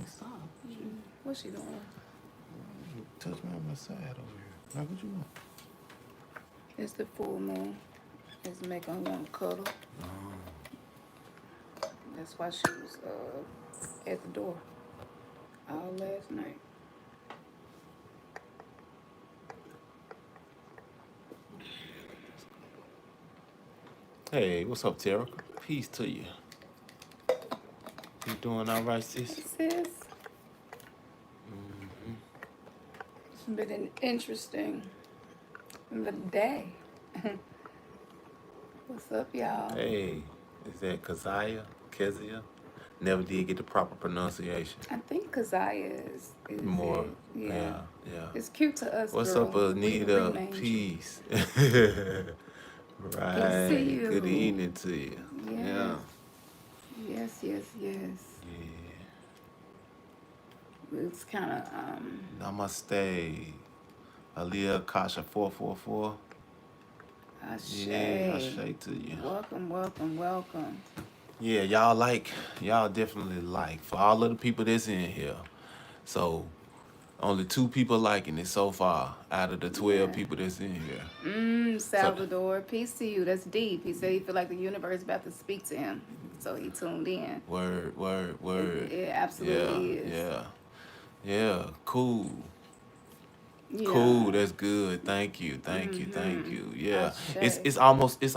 stop. What's she doing? Touch me on my side over here. Like, what you want? It's the full moon. It's making her want to cuddle. That's why she was at the door all last night. Hey, what's up, Tara? Peace to you. You doing all right, sis? Sis, it's been an interesting day. What's up, y'all? Hey, is that Kezia? Never did get the proper pronunciation. I think Keziah is More, it. yeah. It's cute to us, What's girl. up, We Anita? renamed you. Peace. Good to see Right. you. Good evening to you. Yeah. Yes. Yeah. It's kind of Namaste. Aaliyah Kasha 444. Ashe. Yeah, Ashe to you. Welcome. Yeah, y'all definitely like for all of the people that's in here. So only 2 people liking it so far out of the 12 people that's in here. Salvador, peace to you. That's deep. He said he feel like the universe is about to speak to him, so he tuned in. Word. It absolutely is. Yeah, cool. Yeah. Cool, that's good. Thank you. Yeah. Ashe. It's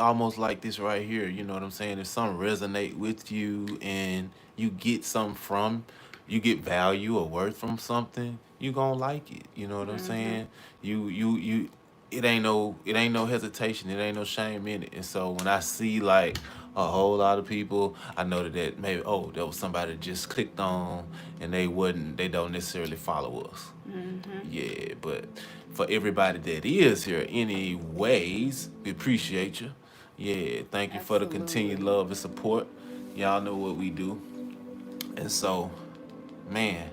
almost like this right here, you know what I'm saying? If something resonate with you and you get something from, you get value or worth from something, you gonna like it. You know what I'm saying? You it ain't no hesitation, it ain't no shame in it. And so when I see like a whole lot of people, I know that maybe that was somebody that just clicked on and they don't necessarily follow us. Yeah, but for everybody that is here, anyways, we appreciate you. Yeah, thank you for the continued love and support. Y'all know what we do. And so, man,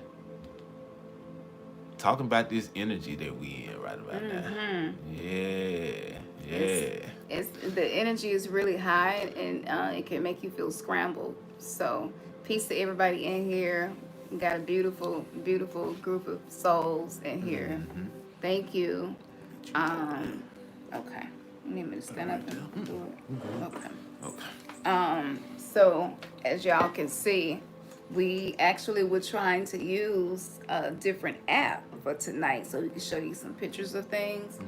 talking about this energy that we in right about now. Yeah. It's the energy is really high, and it can make you feel scrambled. So, peace to everybody in here. We got a beautiful group of souls in here. Thank you. Okay. You need me to stand up and do it? Okay. So as y'all can see, we actually were trying to use a different app for tonight so we can show you some pictures of things.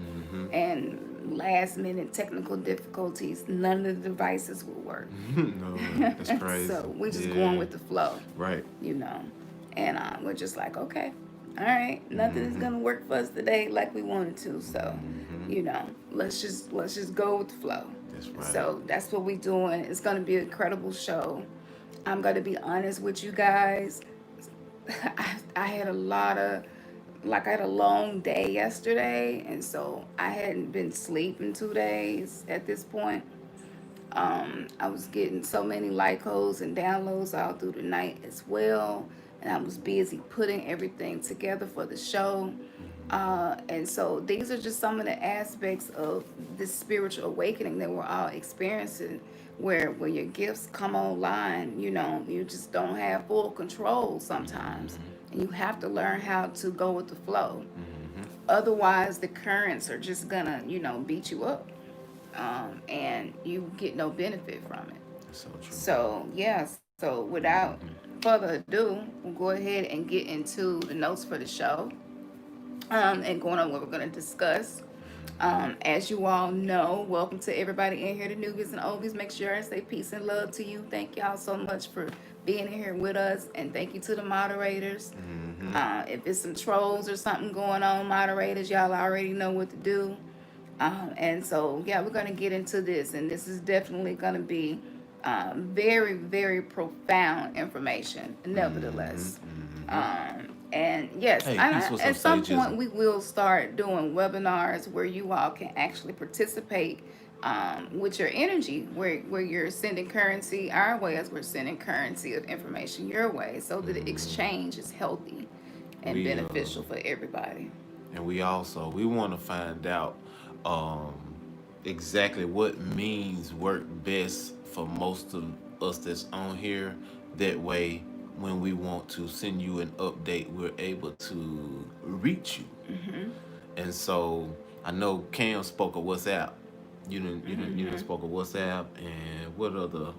And last minute technical difficulties, none of the devices will work. No, that's crazy. So we're just going with the flow. Right. And we're just like, okay, all right, nothing is gonna work for us today like we wanted to. So, let's just go with the flow. That's right. So that's what we're doing. It's gonna be an incredible show. I'm gonna be honest with you guys. I had a long day yesterday, and so I hadn't been sleeping 2 days at this point. I was getting so many light codes and downloads all through the night as well, and I was busy putting everything together for the show. And so these are just some of the aspects of this spiritual awakening that we're all experiencing, where when your gifts come online, you just don't have full control sometimes, and you have to learn how to go with the flow. Otherwise, the currents are just gonna, beat you up. And you get no benefit from it. That's so true. So, so without further ado, we'll go ahead and get into the notes for the show, and going on what we're going to discuss. As you all know, welcome to everybody in here, the newbies and oldies. Make sure I say peace and love to you. Thank y'all so much for being in here with us, and thank you to the moderators. If it's some trolls or something going on, moderators, y'all already know what to do. And so, we're going to get into this, and this is definitely going to be very, very profound information, nevertheless. And yes, at some point we will start doing webinars where you all can actually participate with your energy, where you're sending currency our way as we're sending currency of information your way, so that the exchange is healthy and beneficial for everybody. And we want to find out exactly what means work best for most of us that's on here. That way, when we want to send you an update, we're able to reach you. And so I know Cam spoke of WhatsApp. You didn't spoke of WhatsApp, and what other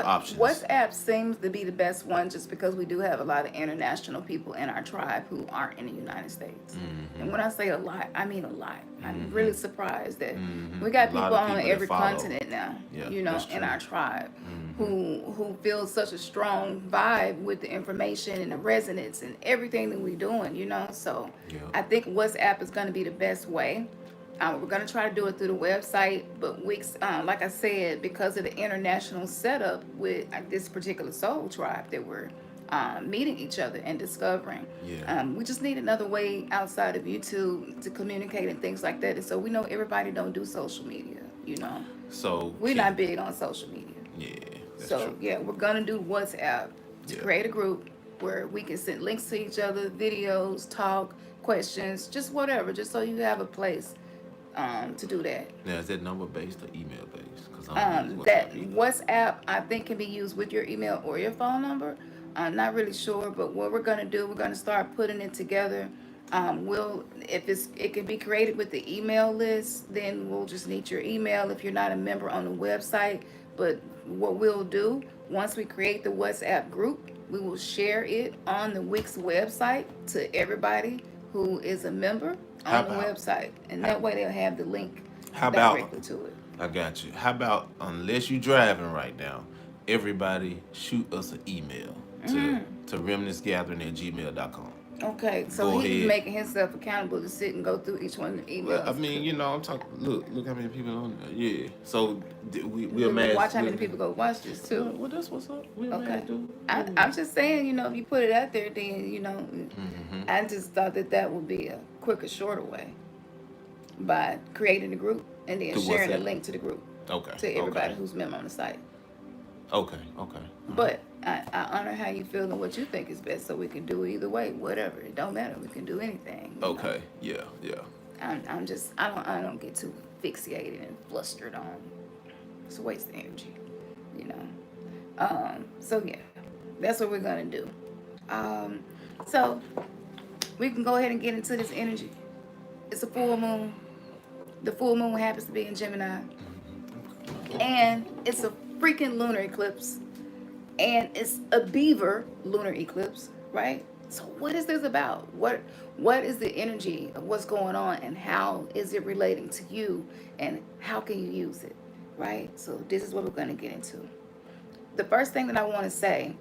options? WhatsApp seems to be the best one just because we do have a lot of international people in our tribe who aren't in the United States. And when I say a lot, I mean a lot. I'm really surprised that we A got lot people of on people that every follow. continent now, Yeah, you know, that's in true. our tribe who feel such a strong vibe with the information and the resonance and everything that we're doing, you know. So Yeah. I think WhatsApp is going to be the best way. We're going to try to do it through the website, but like I said, because of the international setup with this particular soul tribe that we're meeting each other and discovering, Yeah. we just need another way outside of YouTube to communicate and things like that. And so we know everybody don't do social media, you know. So We're not big on social media. Yeah, that's So true. yeah, we're gonna do WhatsApp to Yeah. create a group where we can send links to each other, videos, talk, questions, just whatever, just so you have a place to do that. Now, is that number based or email based? Because I don't use That WhatsApp either. WhatsApp I think can be used with your email or your phone number. I'm not really sure, but what we're gonna do, we're gonna start putting it together. We'll if it can be created with the email list, then we'll just need your email if you're not a member on the website. But what we'll do once we create the WhatsApp group, we will share it on the Wix website to everybody who is a member How on the about? website, and How, that way they'll have the link how about? directly to it. I got you. How about unless you driving right now, everybody shoot us an email to remnantsgathering@gmail.com. Okay, so Go he's ahead. making himself accountable to sit and go through each one of the Well, I emails. mean, I'm talking. Look how many people on there. Yeah. So we Look, amassed. watch how many people go watch this Well, too. well, that's what's up. We Okay, amassed, dude. I'm just saying, you know, if you put it out there, then you know, I just thought that would be a quicker, shorter way by creating the group and then To sharing the WhatsApp. link to the group Okay. to everybody Okay. who's member on the site. Okay. Okay. But I honor how you feel and what you think is best, so we can do it either way, whatever. It don't matter. We can do anything. You know? Okay. Yeah. Yeah. I'm just I don't get too fixated and flustered on. It's a waste of energy, you know. So yeah, that's what we're gonna do. So we can go ahead and get into this energy. It's a full moon. The full moon happens to be in Gemini, and it's a freaking lunar eclipse, and it's a beaver lunar eclipse, right? So what is this about? What is the energy of what's going on, and how is it relating to you, and how can you use it, right? So this is what we're going to get into. The first thing that I want to say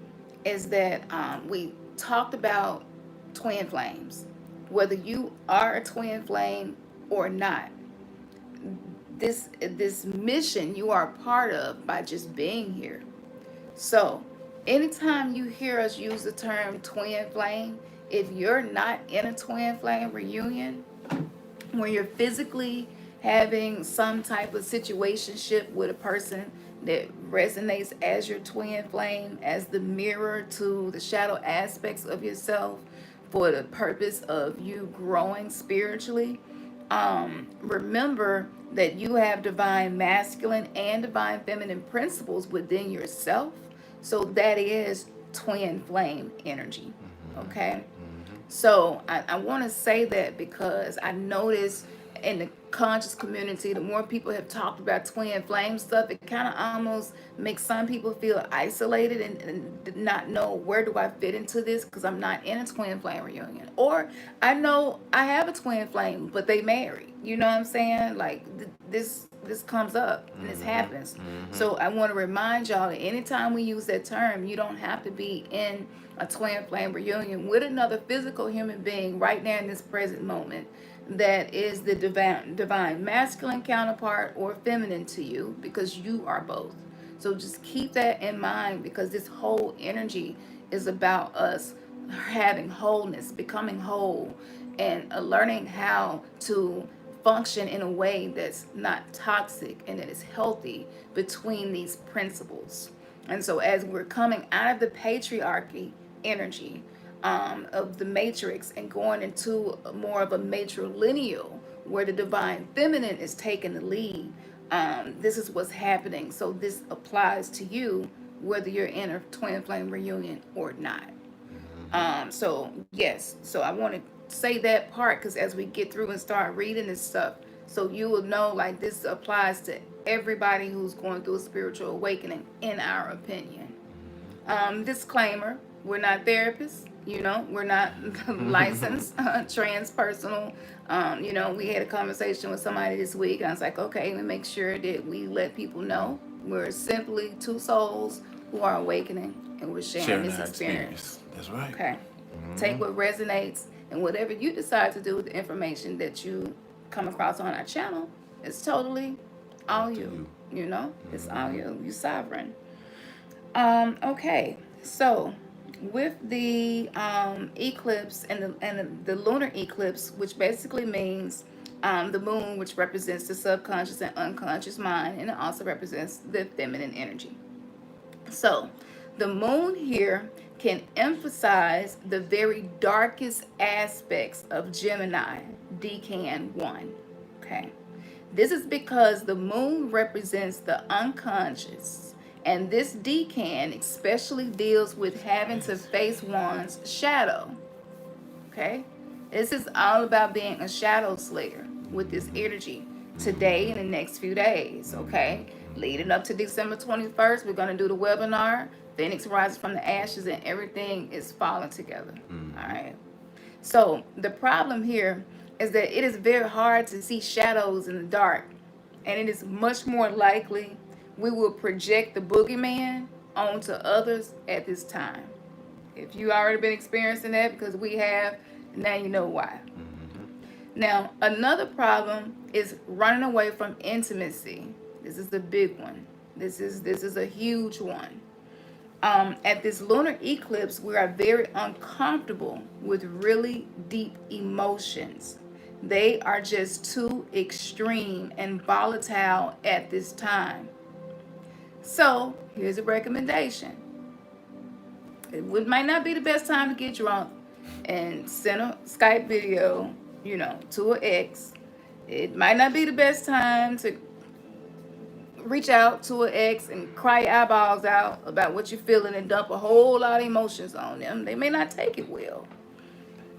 is that we talked about twin flames. Whether you are a twin flame or not, this mission you are a part of by just being here. So, anytime you hear us use the term twin flame, if you're not in a twin flame reunion, where you're physically having some type of situationship with a person that resonates as your twin flame, as the mirror to the shadow aspects of yourself for the purpose of you growing spiritually, remember that you have divine masculine and divine feminine principles within yourself. So that is twin flame energy. Okay. So I want to say that because I noticed in the conscious community, the more people have talked about twin flame stuff, it kind of almost makes some people feel isolated and not know where do I fit into this because I'm not in a twin flame reunion. Or I know I have a twin flame, but they married. You know what I'm saying? Like this comes up and this happens. So I want to remind y'all that anytime we use that term, you don't have to be in a twin flame reunion with another physical human being right now in this present moment that is the divine masculine counterpart or feminine to you, because you are both. So just keep that in mind, because this whole energy is about us having wholeness, becoming whole, and learning how to function in a way that's not toxic and that is healthy between these principles. And so as we're coming out of the patriarchy energy, of the matrix, and going into more of a matrilineal where the divine feminine is taking the lead, this is what's happening. So this applies to you whether you're in a twin flame reunion or not. So yes, so I want to say that part because as we get through and start reading this stuff, so you will know like this applies to everybody who's going through a spiritual awakening, in our opinion. Disclaimer: we're not therapists. We're not licensed transpersonal. We had a conversation with somebody this week. And I was like, okay, let me make sure that we let people know we're simply two souls who are awakening, and we're sharing this our experience. That's right. Okay. Take what resonates, and whatever you decide to do with the information that you come across on our channel, it's totally all you. It's all you. You're sovereign. Okay. So with the eclipse and the lunar eclipse, which basically means the moon, which represents the subconscious and unconscious mind, and it also represents the feminine energy. So the moon here can emphasize the very darkest aspects of Gemini, Decan 1. Okay. This is because the moon represents the unconscious, and this decan especially deals with having to face one's shadow. Okay? This is all about being a shadow slayer with this energy today and the next few days. Okay? Leading up to December 21st, we're going to do the webinar. Phoenix rises from the ashes, and everything is falling together. All right? So the problem here is that it is very hard to see shadows in the dark, and it is much more likely we will project the boogeyman onto others at this time. If you already been experiencing that, because we have, now you know why. Now, another problem is running away from intimacy. This is the big one. This is a huge one. At this lunar eclipse, we are very uncomfortable with really deep emotions. They are just too extreme and volatile at this time. So here's a recommendation. It might not be the best time to get drunk and send a Skype video, to an ex. It might not be the best time to reach out to an ex and cry your eyeballs out about what you're feeling and dump a whole lot of emotions on them. They may not take it well.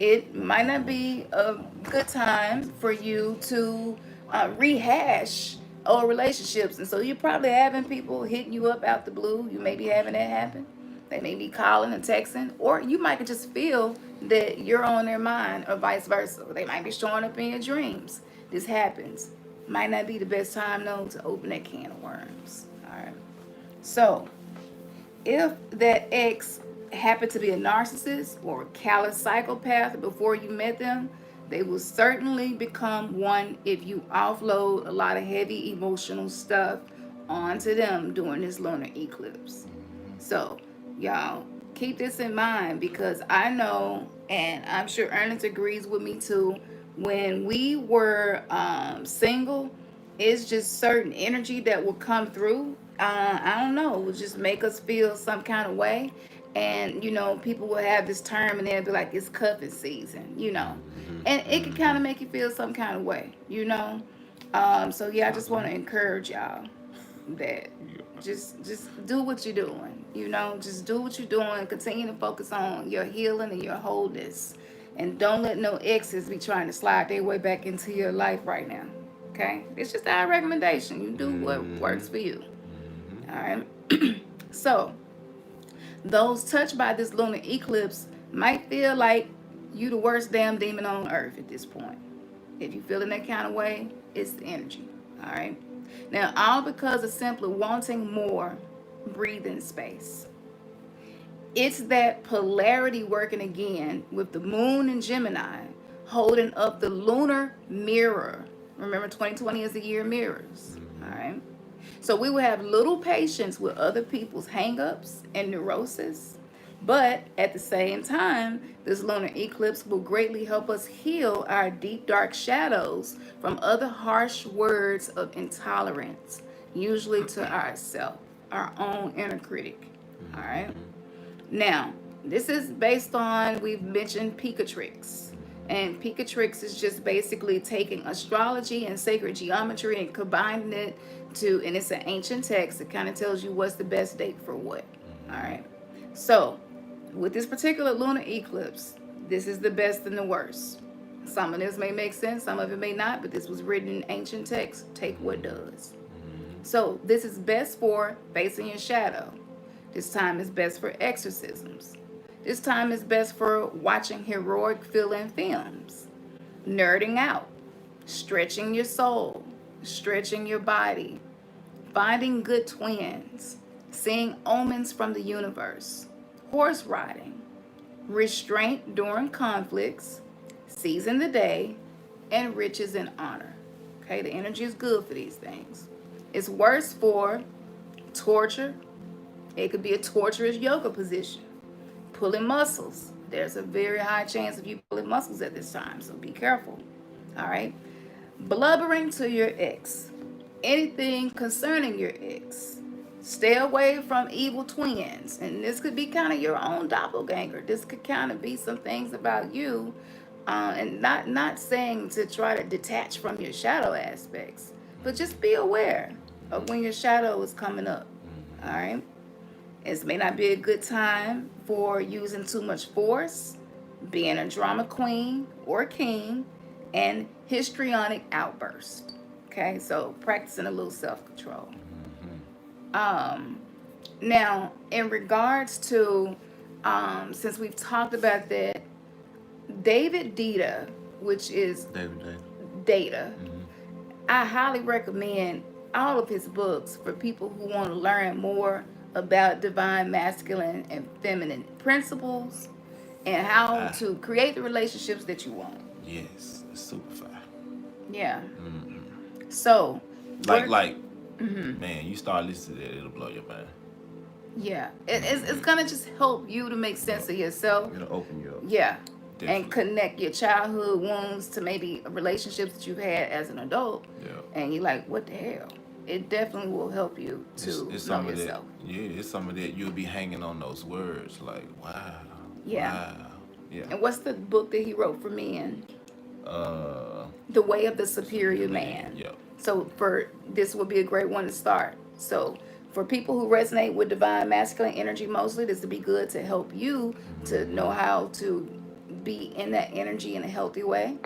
It might not be a good time for you to rehash old relationships. And so you're probably having people hitting you up out the blue. You may be having that happen. They may be calling and texting, or you might just feel that you're on their mind, or vice versa. They might be showing up in your dreams. This happens. Might not be the best time, though, to open that can of worms. All right. So if that ex happened to be a narcissist or a callous psychopath before you met them, they will certainly become one if you offload a lot of heavy emotional stuff onto them during this lunar eclipse. So y'all keep this in mind, because I know, and I'm sure Ernest agrees with me too, when we were single, it's just certain energy that will come through. I don't know, it will just make us feel some kind of way. And people will have this term and they'll be like, it's cuffing season, and it can kind of make you feel some kind of way. So yeah, I just want to encourage y'all that just do what you're doing. Just do what you're doing. Continue to focus on your healing and your wholeness, and don't let no exes be trying to slide their way back into your life right now. Okay, it's just our recommendation. You do what works for you. All right. So those touched by this lunar eclipse might feel like you the worst damn demon on earth at this point. If you feel in that kind of way, it's the energy. All right. Now, all because of simply wanting more breathing space. It's that polarity working again with the moon and Gemini holding up the lunar mirror. Remember, 2020 is the year of mirrors. All right. So we will have little patience with other people's hangups and neurosis. But at the same time, this lunar eclipse will greatly help us heal our deep, dark shadows from other harsh words of intolerance, usually to ourselves, our own inner critic. All right. Now, this is based on, we've mentioned Picatrix. And Picatrix is just basically taking astrology and sacred geometry and combining it and it's an ancient text. It kind of tells you what's the best date for what. All right. So, with this particular lunar eclipse, this is the best and the worst. Some of this may make sense, some of it may not, but this was written in ancient text. Take what does. So, this is best for facing your shadow. This time is best for exorcisms. This time is best for watching heroic feeling films, nerding out, stretching your soul, stretching your body, finding good twins, seeing omens from the universe, horse riding, restraint during conflicts, seizing the day, and riches and honor. Okay, the energy is good for these things. It's worse for torture. It could be a torturous yoga position. Pulling muscles. There's a very high chance of you pulling muscles at this time, so be careful. All right. Blubbering to your ex. Anything concerning your ex. Stay away from evil twins. And this could be kind of your own doppelganger. This could kind of be some things about you. And not saying to try to detach from your shadow aspects, but just be aware of when your shadow is coming up. All right. It may not be a good time for using too much force, being a drama queen or king, and histrionic outburst. Okay, so practicing a little self-control. Now, in regards to, since we've talked about that, David Data, which is Data, I highly recommend all of his books for people who want to learn more about divine masculine and feminine principles and how to create the relationships that you want. Yes, it's super fire. Yeah. So, man, you start listening to that, it'll blow your mind. Yeah, it's gonna just help you to make sense of yourself. It'll open you up. Yeah. Definitely. And connect your childhood wounds to maybe relationships that you've had as an adult. Yeah. And you're like, what the hell? It definitely will help you to know yourself. It's some of that you'll be hanging on those words like, wow. Yeah. Wow. Yeah. And what's the book that he wrote for men? The Way of the Superior Man. Yep. So this would be a great one to start. So for people who resonate with divine masculine energy mostly, this would be good to help you to know how to be in that energy in a healthy way.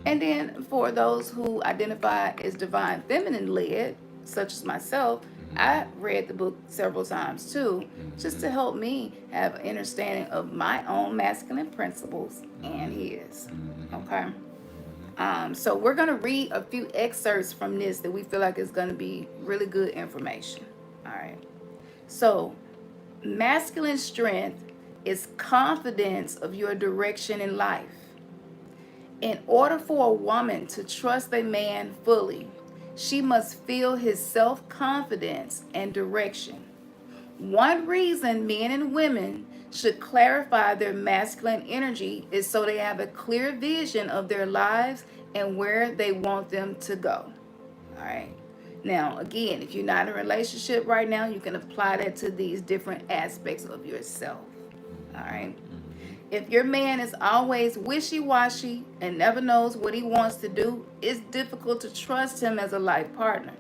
And then for those who identify as divine feminine led, such as myself, I read the book several times too, just to help me have an understanding of my own masculine principles and his. Okay. So we're going to read a few excerpts from this that we feel like is going to be really good information. All right. So masculine strength is confidence of your direction in life. In order for a woman to trust a man fully, she must feel his self-confidence and direction. One reason men and women should clarify their masculine energy is so they have a clear vision of their lives and where they want them to go. All right. Now, again, if you're not in a relationship right now, you can apply that to these different aspects of yourself. All right. If your man is always wishy-washy and never knows what he wants to do, it's difficult to trust him as a life partner.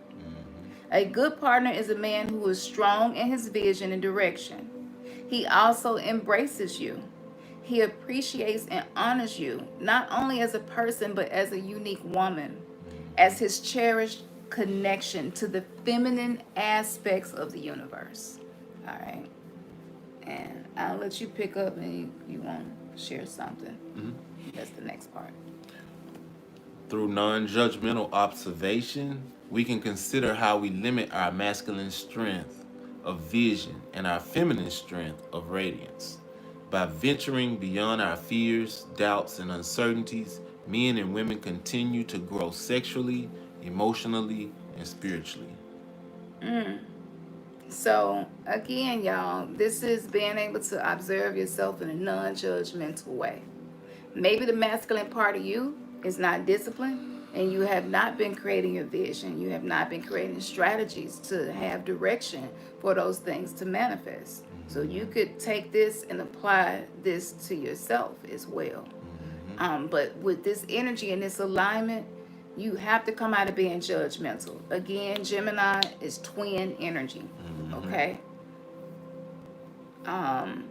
A good partner is a man who is strong in his vision and direction. He also embraces you. He appreciates and honors you, not only as a person, but as a unique woman, as his cherished connection to the feminine aspects of the universe. All right. And I'll let you pick up and you want to share something. That's the next part. Through non-judgmental observation, we can consider how we limit our masculine strength of vision and our feminine strength of radiance. By venturing beyond our fears, doubts, and uncertainties, men and women continue to grow sexually, emotionally, and spiritually. So, again, y'all, this is being able to observe yourself in a non-judgmental way. Maybe the masculine part of you is not disciplined, and you have not been creating your vision. You have not been creating strategies to have direction for those things to manifest. So you could take this and apply this to yourself as well. But with this energy and this alignment, you have to come out of being judgmental. Again, Gemini is twin energy. Okay. Um.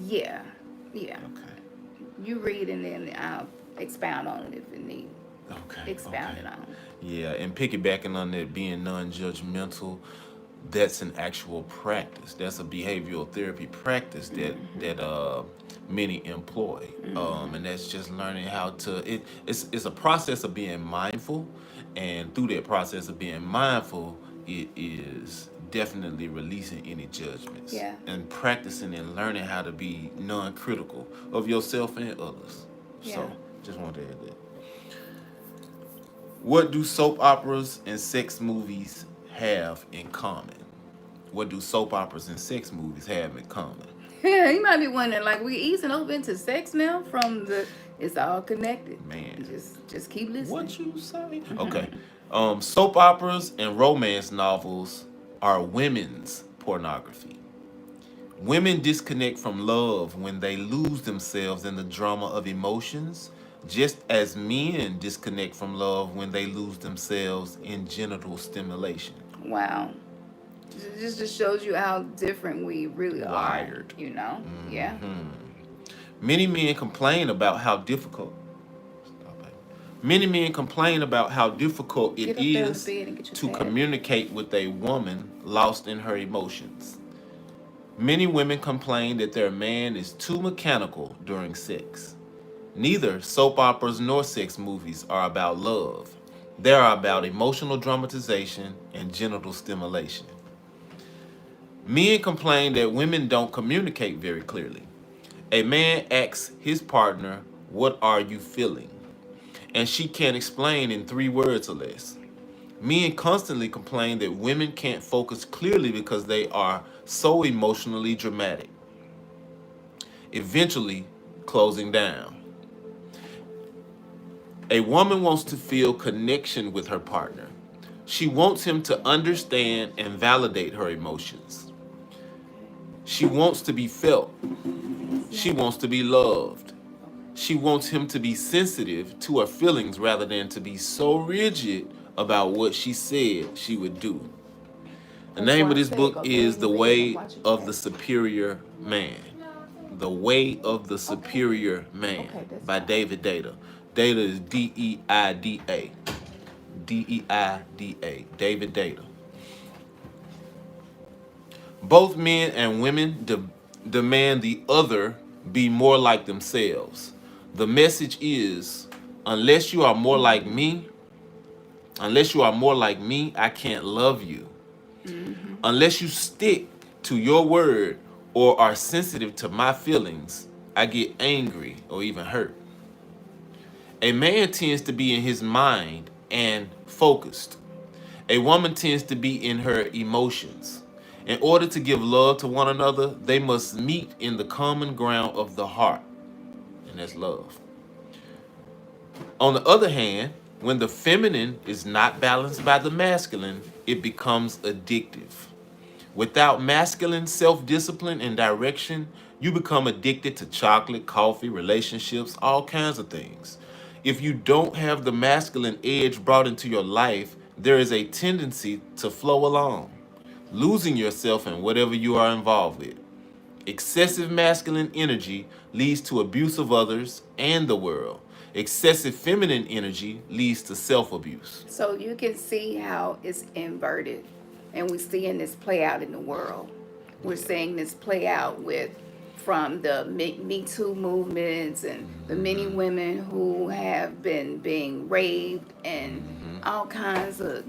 Yeah. Yeah. Okay. You read and then I'll expound on it if it needs. Okay. Expounded on. Yeah, and piggybacking on that being non-judgmental, that's an actual practice. That's a behavioral therapy practice that many employ, and that's just learning how to. It's a process of being mindful, and through that process of being mindful, it is definitely releasing any judgments. Yeah. And practicing and learning how to be non-critical of yourself and others. Yeah. So, just wanted to add that. What do soap operas and sex movies have in common? What do soap operas and sex movies have in common? Yeah, you might be wondering, like, we easing over into sex now from the. It's all connected. Man. Just keep listening. What you say? Okay. Soap operas and romance novels are women's pornography. Women disconnect from love when they lose themselves in the drama of emotions, just as men disconnect from love when they lose themselves in genital stimulation. Wow. This just shows you how different we really Wired. are. You know? Yeah. Many men complain about how difficult. Many men complain about how difficult it Get up there on the is bed and get your to pad. communicate with a woman lost in her emotions. Many women complain that their man is too mechanical during sex. Neither soap operas nor sex movies are about love. They are about emotional dramatization and genital stimulation. Men complain that women don't communicate very clearly. A man asks his partner, "What are you feeling?" And she can't explain in 3 words or less. Men constantly complain that women can't focus clearly because they are so emotionally dramatic, eventually closing down. A woman wants to feel connection with her partner. She wants him to understand and validate her emotions. She wants to be felt. She wants to be loved. She wants him to be sensitive to her feelings rather than to be so rigid about what she said she would do. The name of this book is The Way of the Superior Man. The Way of the Superior Man by David Deida. Deida is Deida. Deida. David Deida. Both men and women demand the other be more like themselves. The message is, unless you are more like me, I can't love you. Unless you stick to your word or are sensitive to my feelings, I get angry or even hurt. A man tends to be in his mind and focused. A woman tends to be in her emotions. In order to give love to one another, they must meet in the common ground of the heart, and that's love. On the other hand, when the feminine is not balanced by the masculine, it becomes addictive. Without masculine self-discipline and direction, you become addicted to chocolate, coffee, relationships, all kinds of things. If you don't have the masculine edge brought into your life, there is a tendency to flow along, losing yourself in whatever you are involved with. Excessive masculine energy leads to abuse of others and the world. Excessive feminine energy leads to self-abuse. So you can see how it's inverted. And we're seeing this play out in the world. We're seeing this play out from the Me Too movements and the many women who have been being raped and all kinds of,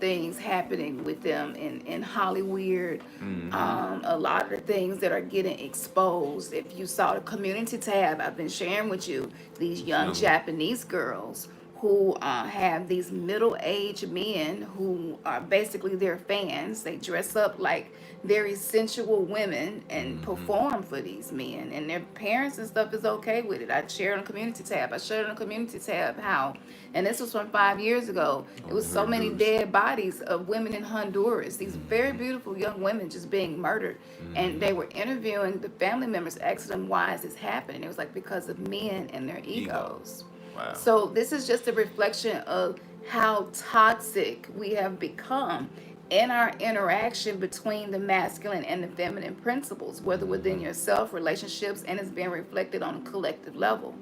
things happening with them in Hollywood. A lot of the things that are getting exposed. If you saw the community tab, I've been sharing with you these young Japanese girls who have these middle-aged men who are basically their fans. They dress up like very sensual women and perform for these men, and their parents and stuff is okay with it. I shared on the community tab. I shared on the community tab how, and this was from 5 years ago. It was so many dead bodies of women in Honduras. These very beautiful young women just being murdered, and they were interviewing the family members, asking them why is this happening. It was like because of men and their egos. Wow. So this is just a reflection of how toxic we have become in our interaction between the masculine and the feminine principles, whether within yourself, relationships, and it's being reflected on a collective level.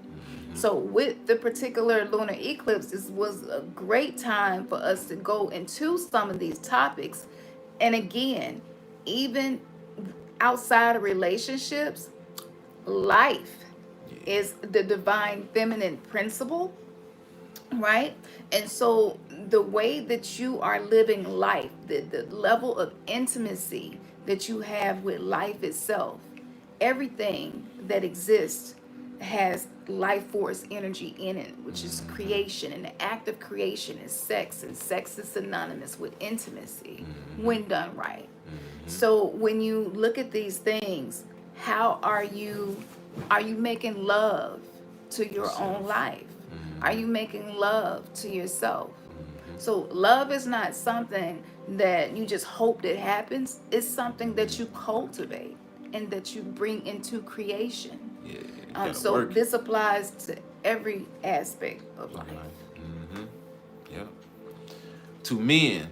So with the particular lunar eclipse, this was a great time for us to go into some of these topics. And again, even outside of relationships, life is the divine feminine principle, right? And so the way that you are living life, the level of intimacy that you have with life itself, everything that exists has life force energy in it, which is creation. And the act of creation is sex, and sex is synonymous with intimacy when done right. So when you look at these things, how are you making love to your own life? Are you making love to yourself? So love is not something that you just hope that happens. It's something that you cultivate and that you bring into creation. So this applies to every aspect of life. Yeah. To men,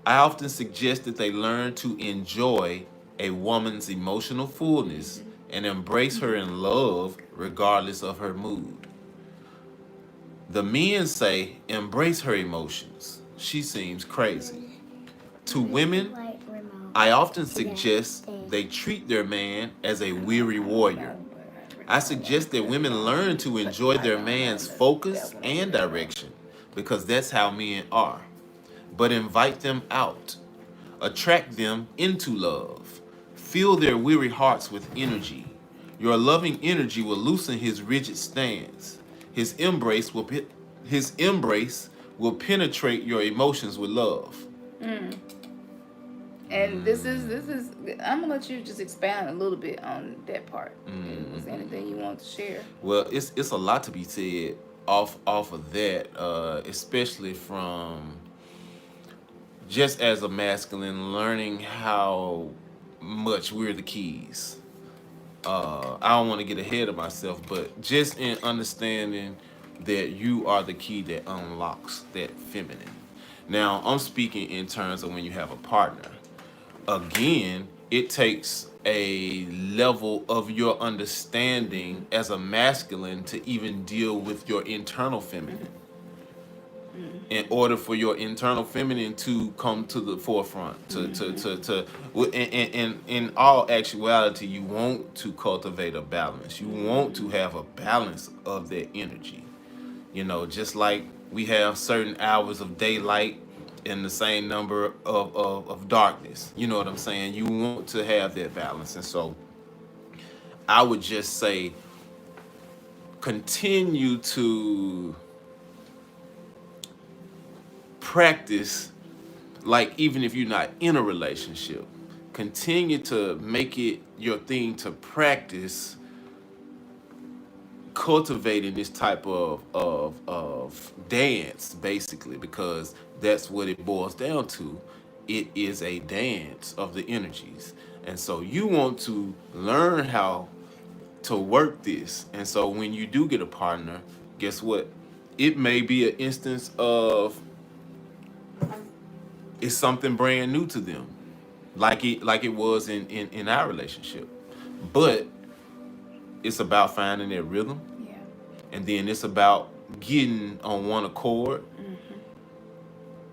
I often suggest that they learn to enjoy a woman's emotional fullness and embrace her in love regardless of her mood. The men say, embrace her emotions. She seems crazy. To women, I often suggest they treat their man as a weary warrior. I suggest that women learn to enjoy their man's focus and direction because that's how men are. But invite them out. Attract them into love. Fill their weary hearts with energy. Your loving energy will loosen his rigid stance. His embrace will penetrate your emotions with love. And this is I'm gonna let you just expound a little bit on that part. Was there anything you want to share? Well, it's a lot to be said off of that, especially from just as a masculine learning how much we're the keys. I don't want to get ahead of myself, but just in understanding that you are the key that unlocks that feminine. Now, I'm speaking in terms of when you have a partner. Again, it takes a level of your understanding as a masculine to even deal with your internal feminine. In order for your internal feminine to come to the forefront, in all actuality, you want to cultivate a balance. You want to have a balance of that energy. You know, just like we have certain hours of daylight and the same number of darkness. You know what I'm saying? You want to have that balance. And so I would just say continue to practice, like even if you're not in a relationship, continue to make it your thing to practice cultivating this type of dance, basically, because that's what it boils down to. It is a dance of the energies. And so you want to learn how to work this. And so when you do get a partner, guess what? It may be an instance of it's something brand new to them, like it was in our relationship. But it's about finding their rhythm, Yeah. and then it's about getting on one accord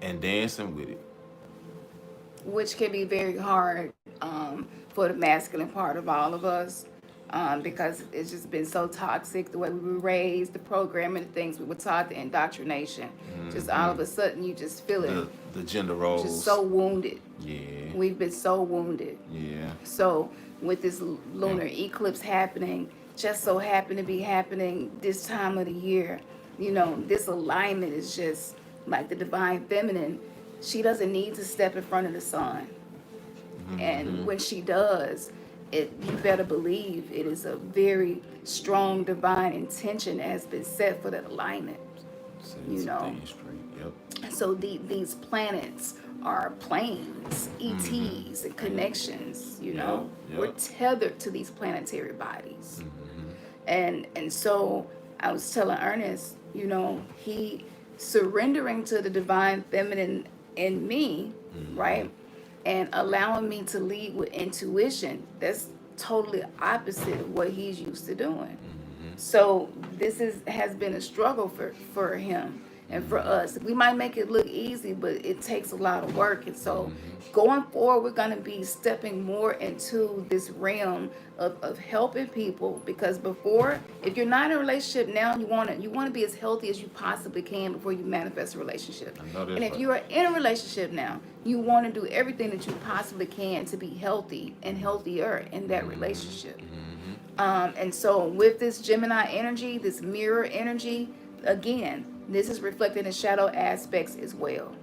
and dancing with it. Which can be very hard for the masculine part of all of us, because it's just been so toxic the way we were raised, the programming, the things we were taught, the indoctrination. Just all of a sudden, you just feel it. The gender roles. Just so wounded. Yeah. We've been so wounded. Yeah. So with this lunar eclipse happening, just so happened to be happening this time of the year, This alignment is just like the divine feminine. She doesn't need to step in front of the sun. And when she does, you better believe it is a very strong divine intention that has been set for that alignment. you know. Yep. So these planets are planes, ETs, and connections. We're tethered to these planetary bodies, and so I was telling Ernest, he surrendering to the divine feminine in me, right, and allowing me to lead with intuition. That's totally opposite of what he's used to doing. So this has been a struggle for him and for us. We might make it look easy, but it takes a lot of work. And so going forward, we're going to be stepping more into this realm of helping people, because before, if you're not in a relationship now, you want to be as healthy as you possibly can before you manifest a relationship. And if you are in a relationship now, you want to do everything that you possibly can to be healthy and healthier in that relationship. And so with this Gemini energy, this mirror energy, again, this is reflected in shadow aspects as well.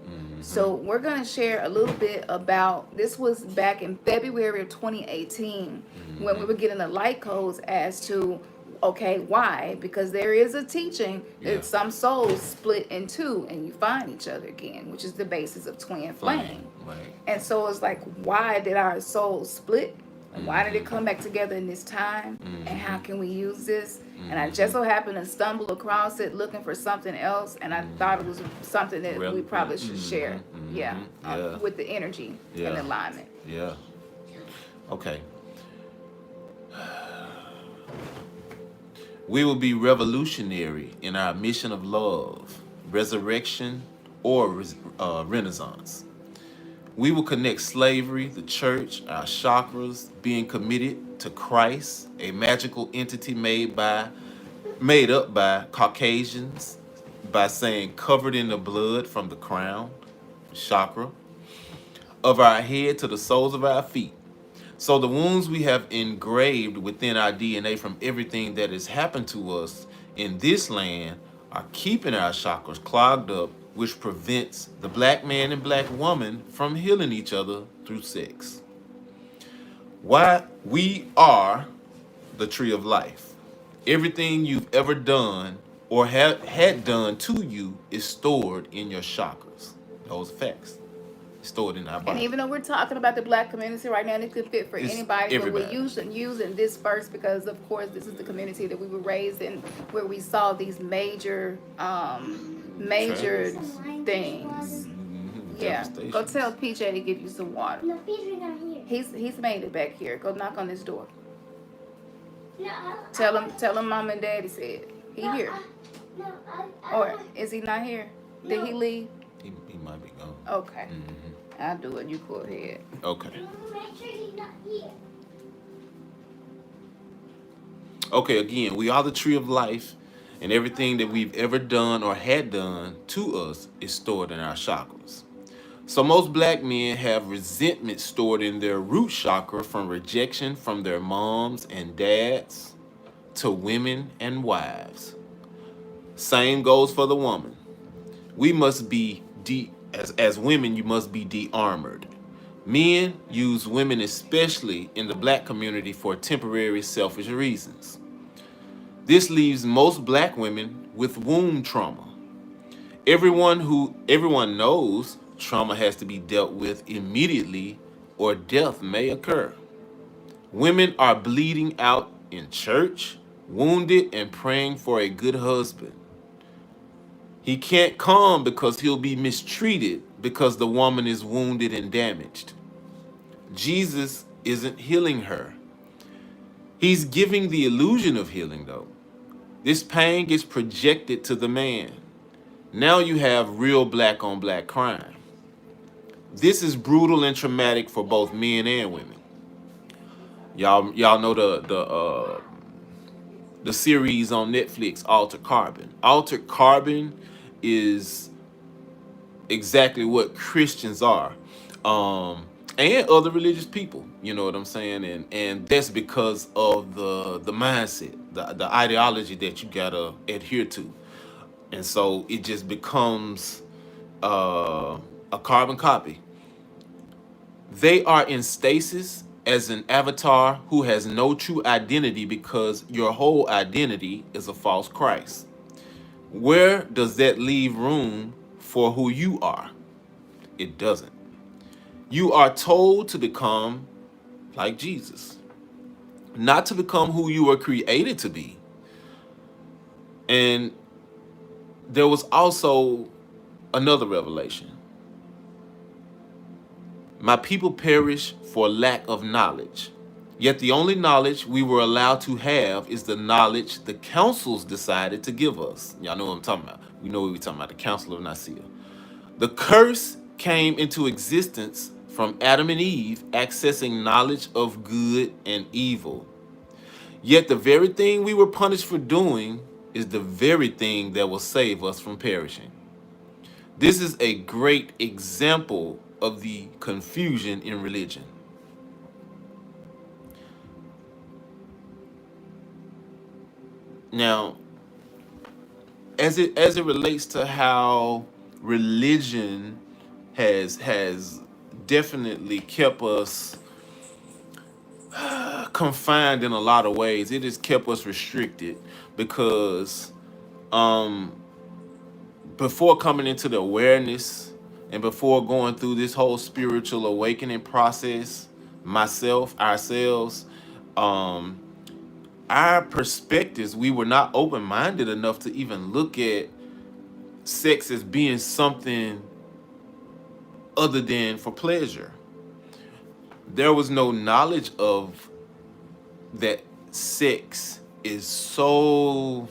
So we're going to share a little bit about, this was back in February of 2018 when we were getting the light codes as to, okay, why? Because there is a teaching that some souls split in two and you find each other again, which is the basis of twin flame. Right. And so it's like, why did our souls split? And why did it come back together in this time? And how can we use this? And I just so happened to stumble across it looking for something else, and I thought it was something that we probably should share. With the energy and alignment. Yeah. Okay. We will be revolutionary in our mission of love, resurrection, or renaissance. We will connect slavery, the church, our chakras, being committed to Christ, a magical entity made up by Caucasians, by saying covered in the blood from the crown, chakra, of our head to the soles of our feet. So the wounds we have engraved within our DNA from everything that has happened to us in this land are keeping our chakras clogged up, which prevents the black man and black woman from healing each other through sex. Why we are the tree of life. Everything you've ever done or had done to you is stored in your chakras. Those are facts. It's stored in our body. And even though we're talking about the black community right now, and it could fit for anybody, but we're using this first because, of course, this is the community that we were raised in, where we saw these major things. Yeah. Go tell PJ to give you some water. No, PJ's not here. He's made it back here. Go knock on his door. No, Tell him Mom and Daddy said he here. Or is he not here? Did he leave? He might be gone. Okay. I'll do it. You go ahead. Okay. make sure he's not here. Okay, again, we are the tree of life, and everything that we've ever done or had done to us is stored in our chakras. So most black men have resentment stored in their root chakra from rejection from their moms and dads to women and wives. Same goes for the woman. We must be as women, you must be de-armored. Men use women, especially in the black community, for temporary selfish reasons. This leaves most black women with womb trauma. Everyone knows trauma has to be dealt with immediately or death may occur. Women are bleeding out in church, wounded and praying for a good husband. He can't come because he'll be mistreated because the woman is wounded and damaged. Jesus isn't healing her. He's giving the illusion of healing, though. This pain gets projected to the man. Now you have real black on black crime. This is brutal and traumatic for both men and women. Y'all know the series on Netflix, Altered Carbon. Altered Carbon is exactly what Christians are, and other religious people. You know what I'm saying? And that's because of the mindset, the ideology that you gotta adhere to. And so it just becomes a carbon copy. They are in stasis as an avatar who has no true identity because your whole identity is a false Christ. Where does that leave room for who you are? It doesn't. You are told to become like Jesus, not to become who you were created to be. And there was also another revelation. My people perish for lack of knowledge. Yet the only knowledge we were allowed to have is the knowledge the councils decided to give us. Y'all know what I'm talking about. We know what we're talking about, the Council of Nicaea. The curse came into existence from Adam and Eve accessing knowledge of good and evil. Yet the very thing we were punished for doing is the very thing that will save us from perishing. This is a great example of the confusion in religion. Now, as it relates to how religion has definitely kept us confined in a lot of ways. It has kept us restricted because before coming into the awareness and before going through this whole spiritual awakening process, ourselves, um, our perspectives, we were not open-minded enough to even look at sex as being something other than for pleasure. There was no knowledge of that sex is so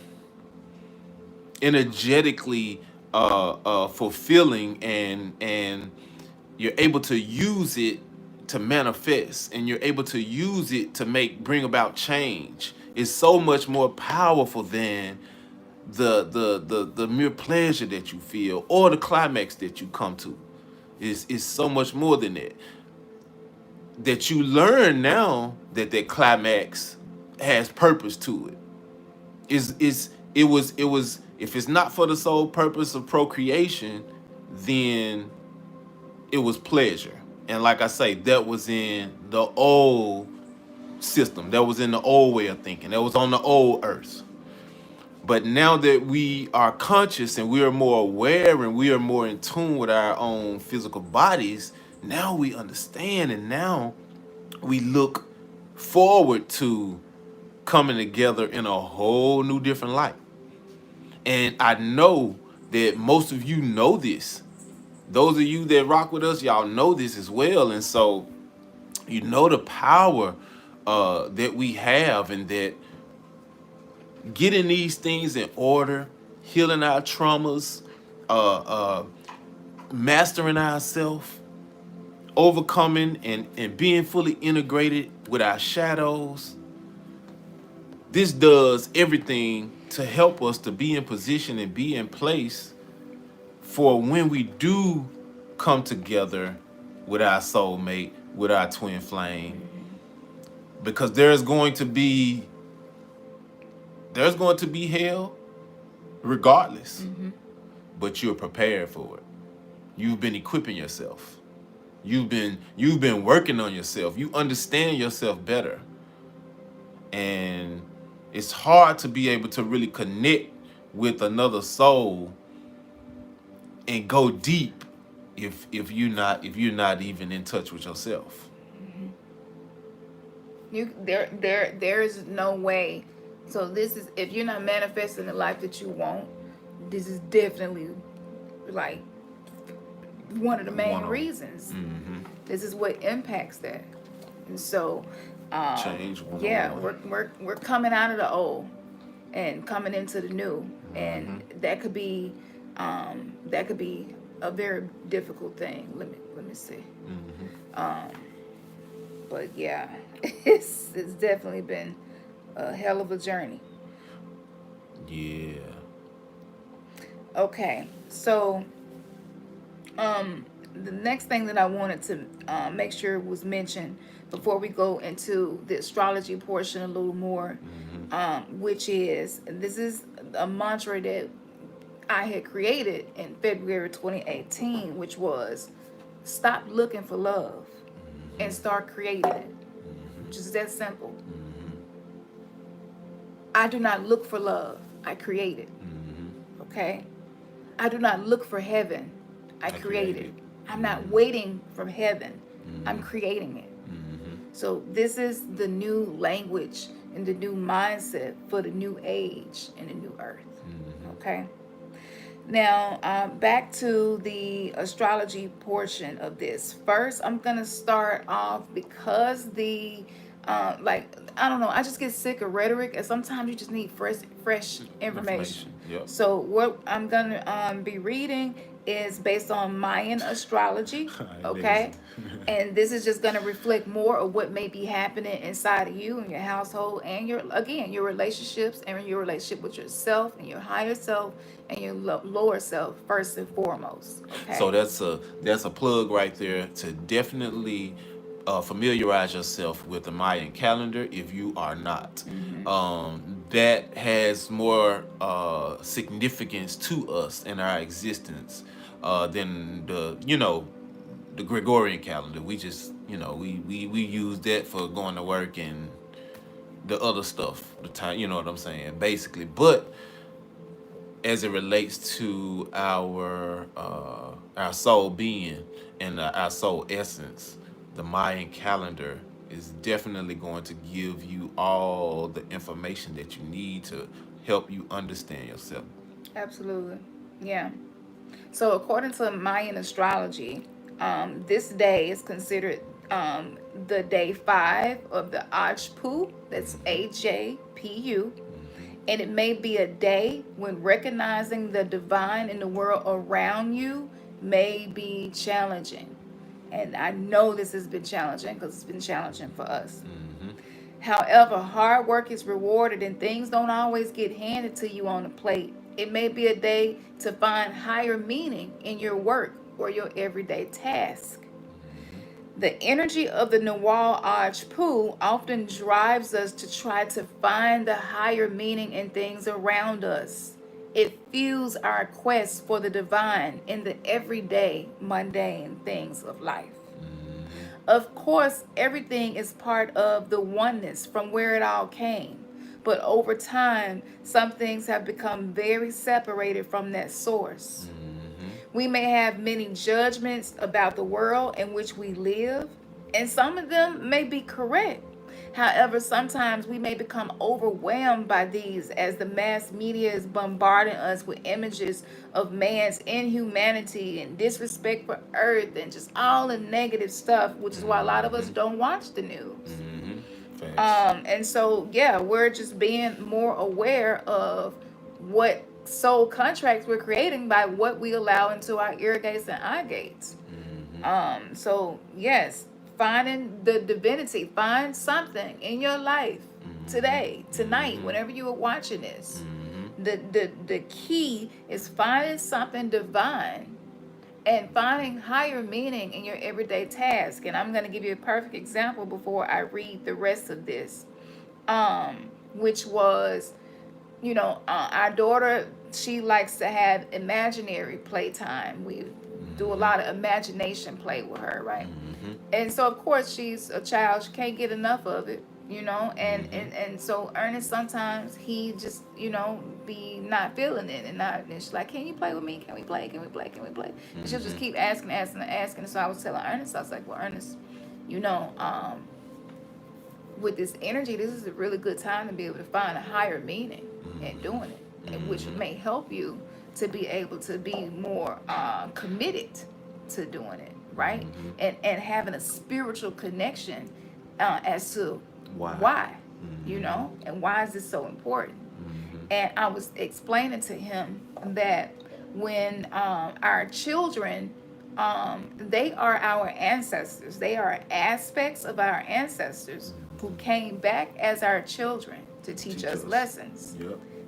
energetically fulfilling, and you're able to use it to manifest, and you're able to use it to bring about change. It's so much more powerful than the mere pleasure that you feel or the climax that you come to. Is so much more than that you learn now that climax has purpose to it. It was if it's not for the sole purpose of procreation, then it was pleasure. And like I say, that was in the old system. That was in the old way of thinking. That was on the old earth. But now that we are conscious and we are more aware and we are more in tune with our own physical bodies, now we understand, and now we look forward to coming together in a whole new different light. And I know that most of you know this. Those of you that rock with us, y'all know this as well. And so you know the power that we have, and that getting these things in order, healing our traumas, mastering ourselves, overcoming and being fully integrated with our shadows. This does everything to help us to be in position and be in place for when we do come together with our soulmate, with our twin flame. Because there's going to be hell regardless. But you're prepared for it. You've been equipping yourself. You've been working on yourself. You understand yourself better. And it's hard to be able to really connect with another soul and go deep if you're not even in touch with yourself. There is no way. So this is, if you're not manifesting the life that you want, this is definitely like one of the main reasons. This is what impacts that. And so Change. yeah, we're coming out of the old and coming into the new, and that could be a very difficult thing. Let me see. But yeah, it's definitely been a hell of a journey. Yeah. Okay, so the next thing that I wanted to make sure was mentioned before we go into the astrology portion a little more, which is, this is a mantra that I had created in February 2018, which was stop looking for love and start creating it. Just that simple. I do not look for love. I create it. Okay? I do not look for heaven. I create it. I'm not waiting from heaven. I'm creating it. So this is the new language and the new mindset for the new age and the new earth. Okay? Now, back to the astrology portion of this. First, I'm going to start off because I don't know, I just get sick of rhetoric, and sometimes you just need fresh information. Yep. So what I'm going to be reading is based on Mayan astrology, okay? And this is just going to reflect more of what may be happening inside of you and your household and your relationships and your relationship with yourself and your higher self and your lower self first and foremost. Okay. So that's a plug right there to definitely familiarize yourself with the Mayan calendar if you are not. That has more significance to us in our existence than the Gregorian calendar. We just we use that for going to work and the other stuff, the time, you know what I'm saying, basically. But as it relates to our soul being and our soul essence, the Mayan calendar is definitely going to give you all the information that you need to help you understand yourself. Absolutely. Yeah. So according to Mayan astrology, this day is considered the day 5 of the Ajpu. That's Ajpu. And it may be a day when recognizing the divine in the world around you may be challenging. And I know this has been challenging because it's been challenging for us. However, hard work is rewarded and things don't always get handed to you on a plate. It may be a day to find higher meaning in your work or your everyday task. The energy of the Nawal Ajpu often drives us to try to find the higher meaning in things around us. It fuels our quest for the divine in the everyday, mundane things of life. Of course, everything is part of the oneness from where it all came. But over time, some things have become very separated from that source. We may have many judgments about the world in which we live, and some of them may be correct. However, sometimes we may become overwhelmed by these as the mass media is bombarding us with images of man's inhumanity and disrespect for earth and just all the negative stuff, which is why a lot of us don't watch the news. And so, yeah, we're just being more aware of what soul contracts we're creating by what we allow into our ear gates and eye gates. So, yes, finding the divinity, find something in your life today, tonight, whenever you are watching this. The key is finding something divine and finding higher meaning in your everyday task. And I'm going to give you a perfect example before I read the rest of this, which was, our daughter, she likes to have imaginary playtime. We do a lot of imagination play with her, right? And so, of course, she's a child. She can't get enough of it, and so Ernest, sometimes he just, be not feeling it. And she's like, can you play with me? Can we play? Can we play? Can we play? And she'll just keep asking. And so I was telling Ernest, I was like, well, Ernest, with this energy, this is a really good time to be able to find a higher meaning in doing it, which may help you to be able to be more committed to doing it, right? And having a spiritual connection as to why, and why is this so important? And I was explaining to him that when our children, they are our ancestors. They are aspects of our ancestors who came back as our children to teach us lessons.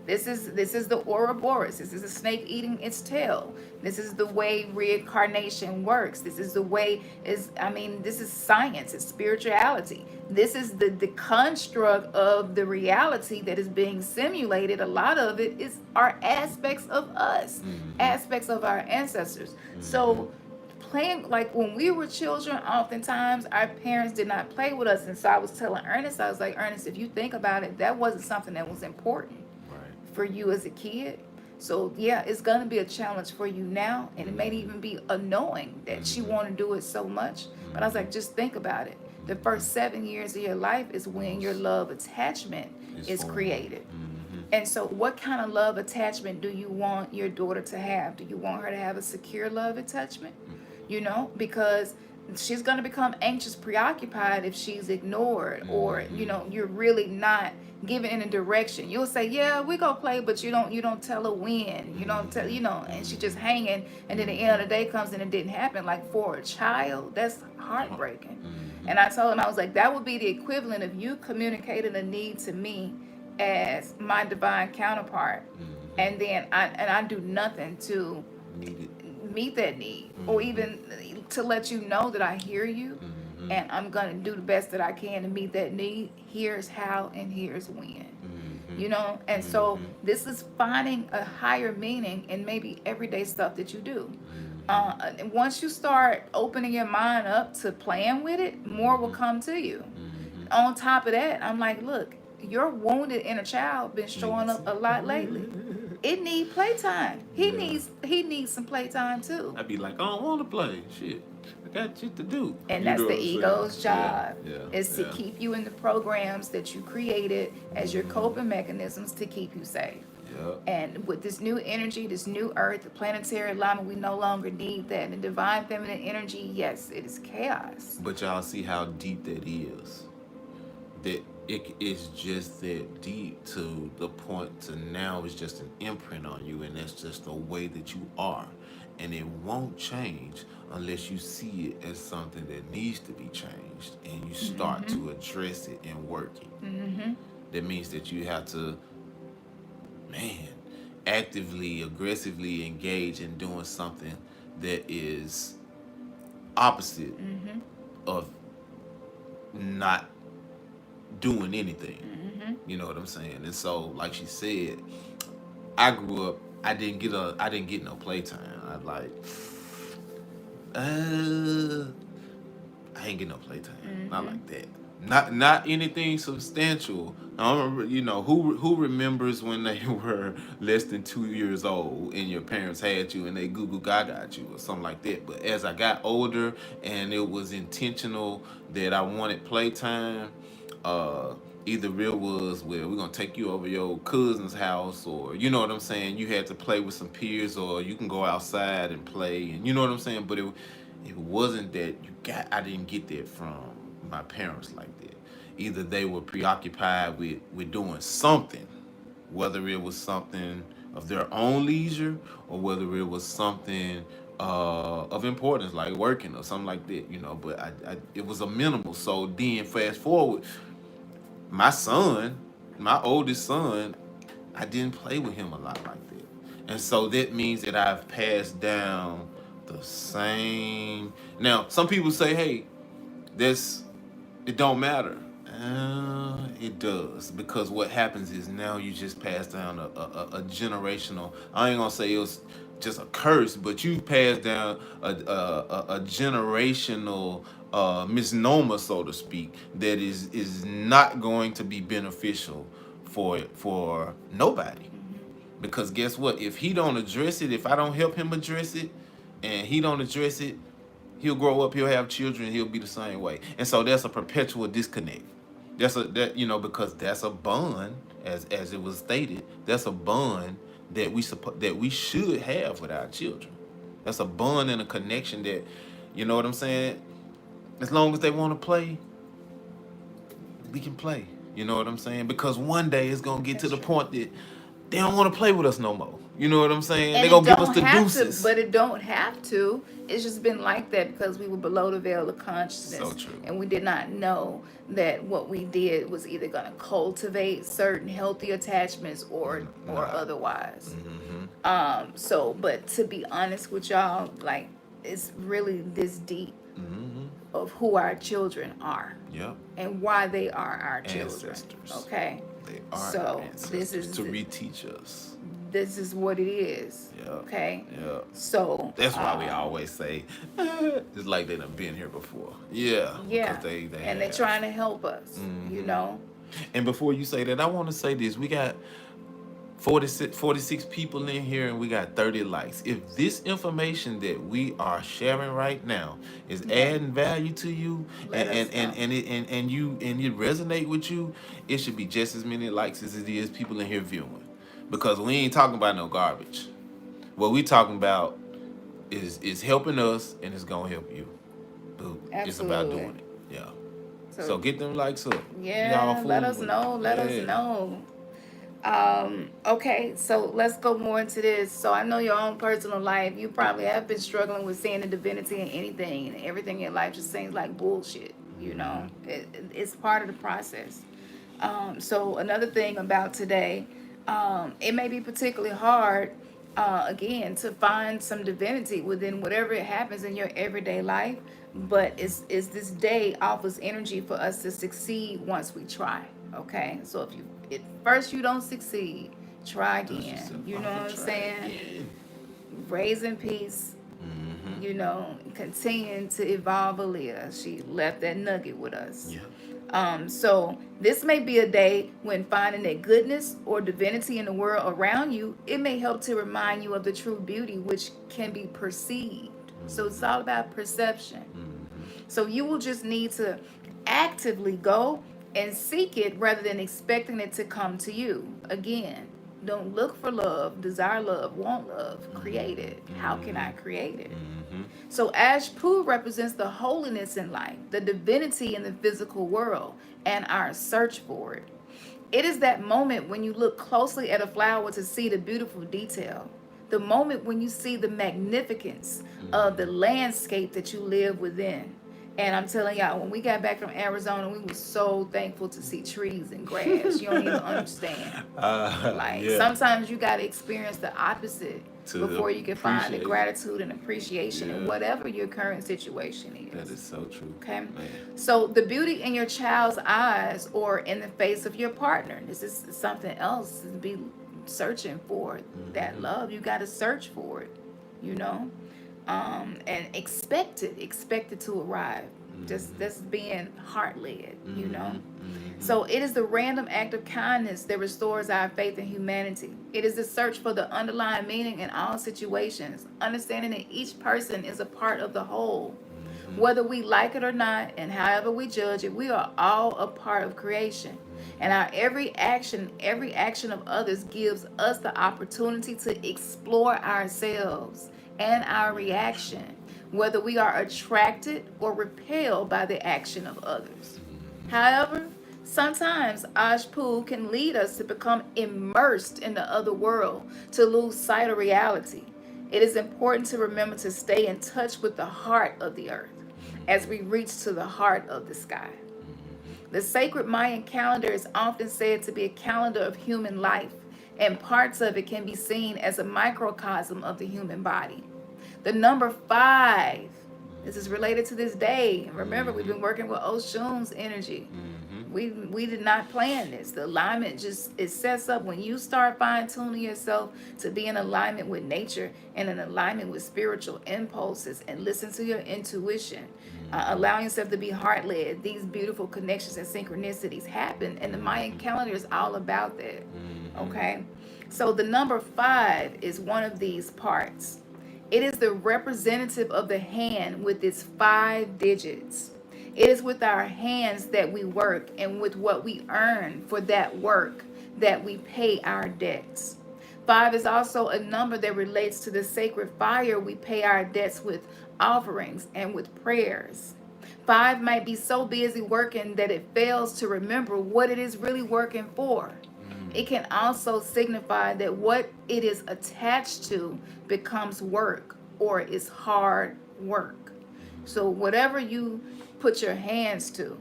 This is the Ouroboros. This is a snake eating its tail. This is the way reincarnation works. This is the way this is science, it's spirituality. This is the construct of the reality that is being simulated. A lot of it is are aspects of us, aspects of our ancestors. So playing, like when we were children, oftentimes our parents did not play with us. And so I was telling Ernest, I was like, Ernest, if you think about it, that wasn't something that was important for you as a kid. So yeah, it's gonna be a challenge for you now, and it may even be annoying that you want to do it so much. But I was like, just think about it. The first 7 years of your life is when your love attachment is created. And so what kind of love attachment do you want your daughter to have? Do you want her to have a secure love attachment? Because she's going to become anxious, preoccupied if she's ignored, or you're really not giving in a direction. You'll say, yeah, we go play, but you don't tell her when. You don't tell, and she's just hanging, and then the end of the day comes and it didn't happen. Like, for a child, that's heartbreaking. And I told him, I was like, that would be the equivalent of you communicating a need to me as my divine counterpart, and then I do nothing to meet that need, or even to let you know that I hear you, and I'm gonna do the best that I can to meet that need. Here's how and here's when. And so this is finding a higher meaning in maybe everyday stuff that you do. And once you start opening your mind up to playing with it, more will come to you. On top of that, I'm like, look, your wounded inner child been showing up a lot lately. It need playtime. He needs some playtime too. I'd be like, I don't want to play. Shit, I got shit to do. And that's the ego's job, is to keep you in the programs that you created as your coping mechanisms to keep you safe. And with this new energy, this new earth, the planetary alignment, we no longer need that. And the divine feminine energy, yes, it is chaos. But y'all see how deep that is. That it is just that deep, to the point to now it's just an imprint on you, and that's just the way that you are. And it won't change unless you see it as something that needs to be changed, and you start to address it and work it. That means that you have to, actively, aggressively engage in doing something that is opposite of not doing anything. You know what I'm saying? And so, like she said, I grew up, I didn't get no playtime. I ain't get no playtime. Not like that. Not anything substantial. I don't remember, who remembers when they were less than 2 years old and your parents had you and they Google Gaga'd you or something like that. But as I got older and it was intentional that I wanted playtime, either real was, well, we're gonna take you over your cousin's house, or you know what I'm saying, you had to play with some peers, or you can go outside and play, and you know what I'm saying. But it wasn't that I didn't get that from my parents like that. Either they were preoccupied with doing something, whether it was something of their own leisure or whether it was something of importance, like working or something like that, But it was a minimal. So then, fast forward, my oldest son, I didn't play with him a lot like that. And so that means that I've passed down the same. Now, some people say, hey, it don't matter. It does, because what happens is now you just pass down a generational. I ain't gonna say it was just a curse, but you pass down a generational misnomer, so to speak, that is not going to be beneficial for nobody. Because guess what? If he don't address it, if I don't help him address it, and he don't address it, he'll grow up, he'll have children, he'll be the same way. And so that's a perpetual disconnect. Because that's a bond, as it was stated, that's a bond that we should have with our children. That's a bond and a connection that, you know what I'm saying? As long as they want to play, we can play. You know what I'm saying? Because one day it's gonna get to the point that they don't want to play with us no more. You know what I'm saying? And They it gonna give us don't the have to, deuces. but it don't have to. It's just been like that because we were below the veil of So consciousness, true. and we did not know that what we did was either going to cultivate certain healthy attachments or Nah. otherwise. Mm-hmm. So, but to be honest with y'all, like, it's really this deep Mm-hmm. of who our children are Yep. and why they are our children. Ancestors. Okay. They are our So this ancestors is to reteach us. this is what it is. Yeah. Okay. Yeah. So That's why we always say it's like they done been here before. Yeah. yeah, Because they and they're have. trying to help us. You Mm-hmm. know. And before you say that, I want to say this. We got 46 people in here and we got 30 likes. If this information that we are sharing right now is adding value to you Let us know. and it resonate with you, it should be just as many likes as it is people in here viewing. Because we ain't talking about no garbage. What we talking about is helping us and it's gonna help you. Dude, it's about Absolutely. doing it. Yeah. So So get them likes up. Y'all yeah, let fooling us with know. Let us it. Yeah. know. Okay, so let's go more into this. So I know your own personal life. You probably have been struggling with seeing the divinity in anything, and everything in your life just seems like bullshit. You know, it's part of the process. So another thing about today, it may be particularly hard, again, to find some divinity within whatever it happens in your everyday life. But it's this day offers energy for us to succeed once we try. Okay, so if you at first you don't succeed, try Dust again. yourself You know off what and I'm try saying? again. Raise in peace. You know, continuing to evolve Aaliyah. She left that nugget with us. Yeah. So this may be a day when finding that goodness or divinity in the world around you, it may help to remind you of the true beauty which can be perceived. So it's all about perception. So you will just need to actively go and seek it rather than expecting it to come to you. Again, don't look for love, desire love, want love, create it. How can I create it? So Ash Poo represents the holiness in life, the divinity in the physical world, and our search for it. It is that moment when you look closely at a flower to see the beautiful detail. The moment when you see the magnificence of the landscape that you live within. And I'm telling y'all, when we got back from Arizona, we were so thankful to see trees and grass. You don't even understand. Like Yeah. sometimes you got to experience the opposite To before you can find the appreciate it. gratitude and appreciation in Yeah. whatever your current situation is. That is so true. Okay. Man. So the beauty in your child's eyes or in the face of your partner. This is something else to be searching for. That love, you got to search for it, you know, and expect it to arrive. Just that's being heart led, you know. So it is the random act of kindness that restores our faith in humanity. It is the search for the underlying meaning in all situations, understanding that each person is a part of the whole. Whether we like it or not, and however we judge it, we are all a part of creation. And our every action of others gives us the opportunity to explore ourselves and our reaction, whether we are attracted or repelled by the action of others. However, sometimes Ashpul can lead us to become immersed in the other world, to lose sight of reality. It is important to remember to stay in touch with the heart of the earth as we reach to the heart of the sky. The sacred Mayan calendar is often said to be a calendar of human life, and parts of it can be seen as a microcosm of the human body. The number 5, this is related to this day. Remember, we've been working with Oshun's energy. We did not plan this. The alignment just it sets up when you start fine-tuning yourself to be in alignment with nature and in alignment with spiritual impulses and listen to your intuition. Allowing yourself to be heart-led. These beautiful connections and synchronicities happen, and the Mayan calendar is all about that. Okay? So the number 5 is one of these parts. It is the representative of the hand with its 5 digits. It is with our hands that we work, and with what we earn for that work that we pay our debts. 5 is also a number that relates to the sacred fire we pay our debts with offerings and with prayers. 5 might be so busy working that it fails to remember what it is really working for. It can also signify that what it is attached to becomes work or is hard work. So whatever you put your hands to,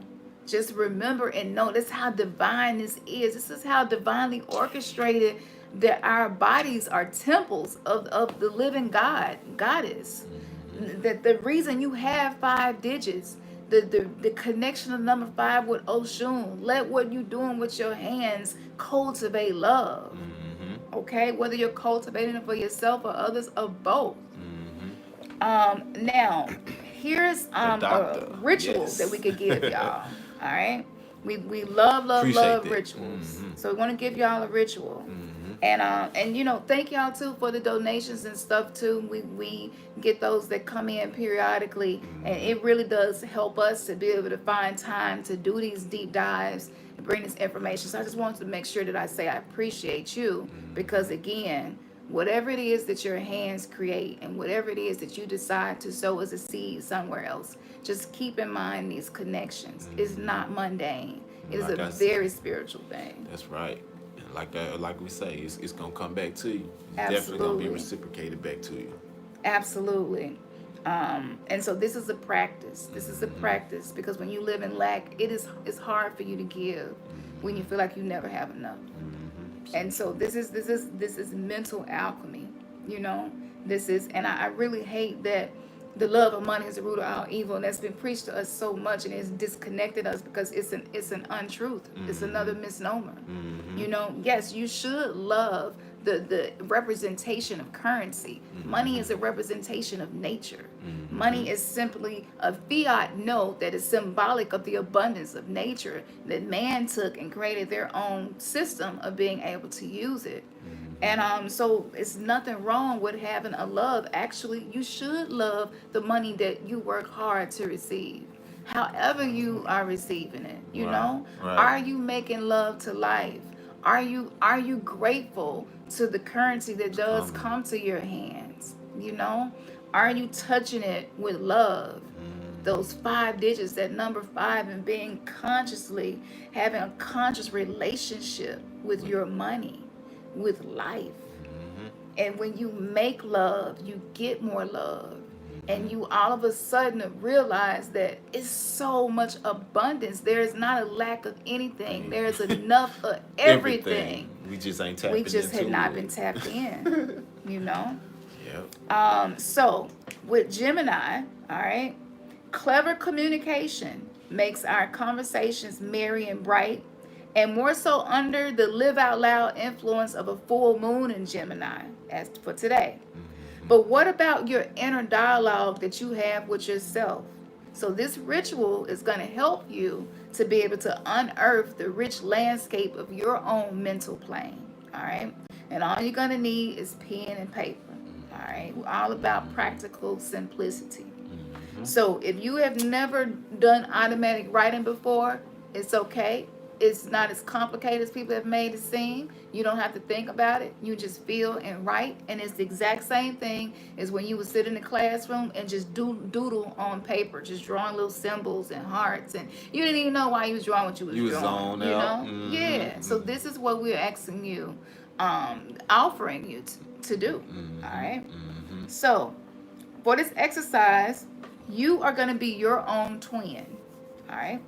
just remember and know that's how divine this is. This is how divinely orchestrated that our bodies are temples of the living goddess. That the reason you have 5 digits, the connection of number 5 with Oshun, let what you're doing with your hands cultivate love. Okay, whether you're cultivating it for yourself or others or both. Now, here's a ritual that we could give y'all. All right, we love Appreciate that. rituals, so we want to give y'all a ritual. And you know, thank y'all too for the donations and stuff too. We get those that come in periodically, and it really does help us to be able to find time to do these deep dives and bring this information. So I just wanted to make sure that I say I appreciate you, because again, whatever it is that your hands create and whatever it is that you decide to sow as a seed somewhere else, just keep in mind these connections. It's not mundane. It is a very spiritual thing. That's right. Like we say, it's gonna come back to you. It's Absolutely. definitely gonna be reciprocated back to you. Absolutely. And so this is a practice. This is a practice, because when you live in lack, it's hard for you to give when you feel like you never have enough. And so this is mental alchemy, you know. And I really hate that the love of money is the root of all evil, and that's been preached to us so much, and it's disconnected us because it's an untruth. It's another misnomer. You know, yes, you should love the representation of currency. Money is a representation of nature. Money is simply a fiat note that is symbolic of the abundance of nature that man took and created their own system of being able to use it. And so it's nothing wrong with having a love. Actually, you should love the money that you work hard to receive. However you are receiving it, you know? Right. Are you making love to life? Are you grateful to the currency that does come to your hands? You know? Are you touching it with love? Those 5 digits, that number 5, and being consciously having a conscious relationship with your money, with life. And when you make love, you get more love. And you all of a sudden realize that it's so much abundance. There is not a lack of anything. There is enough of everything. We just ain't tapped into it. We just had not been tapped in, you know? Yep. So with Gemini, all right, clever communication makes our conversations merry and bright, and more so under the live out loud influence of a full moon in Gemini, as for today. But what about your inner dialogue that you have with yourself? So this ritual is going to help you to be able to unearth the rich landscape of your own mental plane. All right. And all you're going to need is pen and paper. All right. We're all about practical simplicity. So if you have never done automatic writing before, it's okay. It's not as complicated as people have made it seem. You don't have to think about it. You just feel and write. And it's the exact same thing as when you would sit in the classroom and just doodle on paper, just drawing little symbols and hearts. And you didn't even know why you was drawing what you was drawing. You know? Yeah. So this is what we're asking you, offering you to do. All right. So for this exercise, you are going to be your own twin. All right.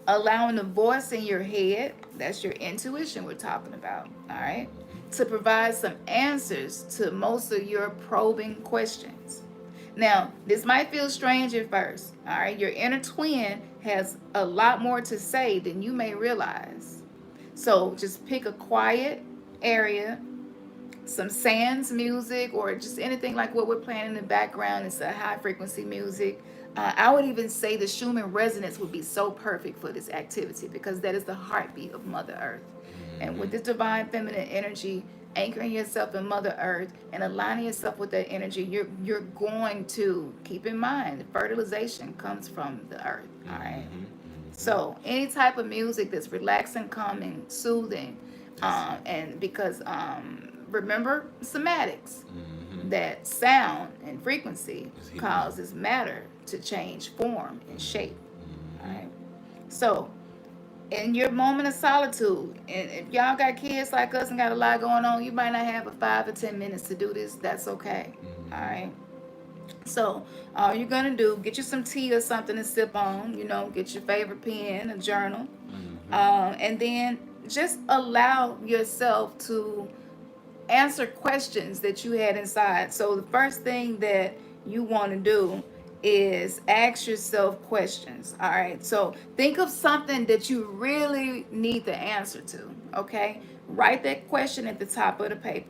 Allowing the voice in your head, that's your intuition we're talking about, all right, to provide some answers to most of your probing questions. Now, this might feel strange at first, all right? Your inner twin has a lot more to say than you may realize. So just pick a quiet area, some sans music, or just anything like what we're playing in the background. It's a high frequency music. I would even say the Schumann resonance would be so perfect for this activity, because that is the heartbeat of Mother Earth. And with this divine feminine energy, anchoring yourself in Mother Earth and aligning yourself with that energy, you're going to keep in mind that fertilization comes from the earth. All right. So any type of music that's relaxing, calming, soothing, and because remember somatics, that sound and frequency causes matter to change form and shape. All right. So in your moment of solitude, and if y'all got kids like us and got a lot going on, you might not have a 5 or 10 minutes to do this. That's okay. All right. So all you're gonna do, get you some tea or something to sip on. Get your favorite pen, a journal, and then just allow yourself to answer questions that you had inside. So the first thing that you want to do is ask yourself questions. All right. So think of something that you really need the answer to. Okay. Write that question at the top of the paper.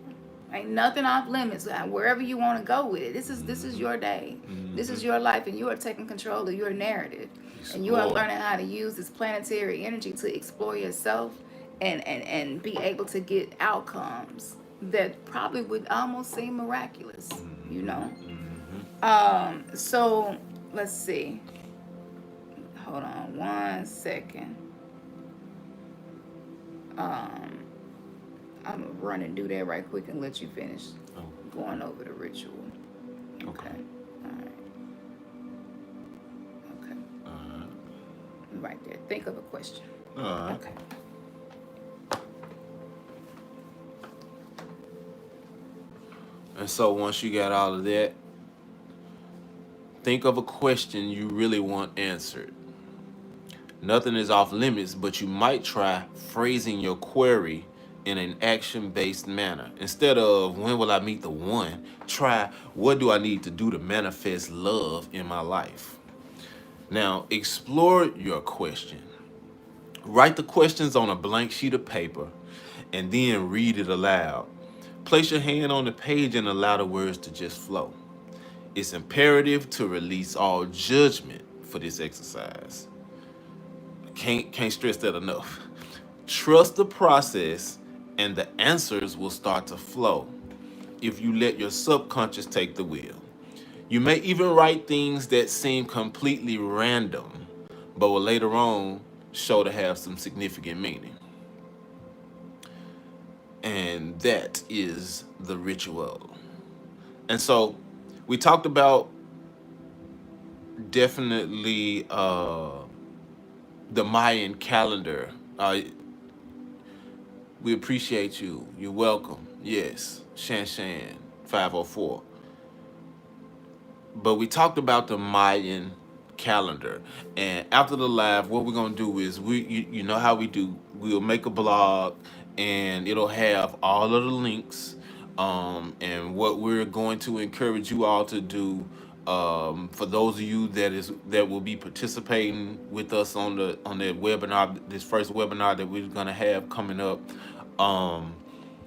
Ain't nothing off limits. Wherever you want to go with it. This is your day. This is your life, and you are taking control of your narrative. And you are learning how to use this planetary energy to explore yourself and be able to get outcomes that probably would almost seem miraculous, you know. So let's see. Hold on 1 second. I'm gonna run and do that right quick and let you finish going over the ritual. Okay. All right. Okay. Right there. Think of a question. Okay. And so once you got all of that, think of a question you really want answered. Nothing is off limits, but you might try phrasing your query in an action-based manner. Instead of when will I meet the one, try what do I need to do to manifest love in my life. Now, explore your question. Write the questions on a blank sheet of paper and then read it aloud. Place your hand on the page and allow the words to just flow. It's imperative to release all judgment for this exercise. Can't stress that enough. Trust the process and the answers will start to flow if you let your subconscious take the wheel. You may even write things that seem completely random, but will later on show to have some significant meaning. And that is the ritual. And so we talked about definitely the Mayan calendar. We appreciate you. You're welcome. Yes, Shan 504. But we talked about the Mayan calendar, and after the live, what we're gonna do is you know how we do. We'll make a blog, and it'll have all of the links. And what we're going to encourage you all to do, for those of you that will be participating with us on that webinar, this first webinar that we're gonna have coming up.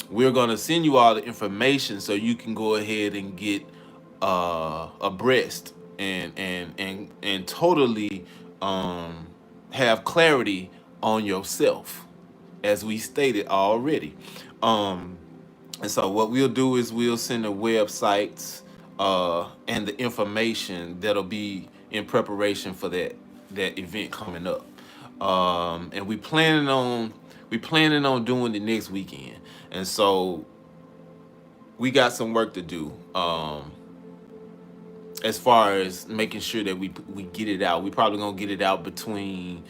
We're gonna send you all the information so you can go ahead and get abreast and totally have clarity on yourself, as we stated already. And so what we'll do is we'll send the websites and the information that'll be in preparation for that event coming up. And we planning on doing it next weekend. And so we got some work to do. As far as making sure that we get it out. We probably gonna get it out between